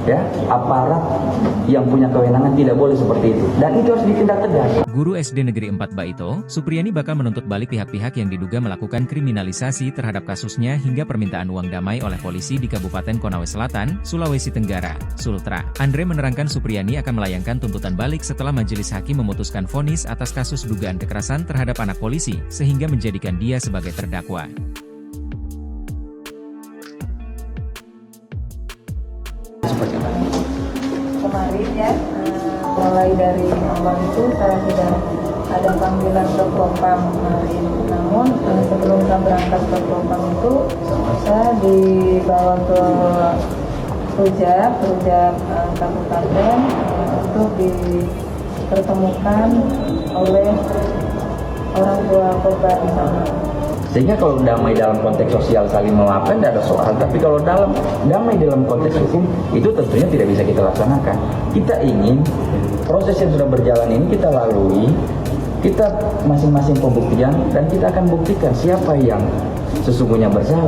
ya, aparat yang punya kewenangan tidak boleh seperti itu, dan itu harus ditindak tegas. Guru SD Negeri 4 Baito, Supriyani bakal menuntut balik pihak-pihak yang diduga melakukan kriminalisasi terhadap kasusnya hingga permintaan uang damai oleh polisi di Kabupaten Konawe Selatan, Sulawesi Tenggara, Sultra. Andre menerangkan Supriyani akan melayangkan tuntutan balik setelah majelis hakim memutuskan vonis atas kasus dugaan kekerasan terhadap anak polisi, sehingga menjadikan dia sebagai terdakwa. Kemarin ya, mulai dari awal itu saya sudah ada panggilan ke Propam kemarin. Namun sebelum saya berangkat ke Propam itu, saya dibawa ke Rujak Kabupaten untuk dipertemukan oleh orang tua korban di sana. Sehingga kalau damai dalam konteks sosial saling memaafkan tidak ada soal, tapi kalau damai dalam konteks hukum itu tentunya tidak bisa kita laksanakan. Kita ingin proses yang sudah berjalan ini kita lalui, kita masing-masing pembuktian, dan kita akan buktikan siapa yang sesungguhnya bersalah.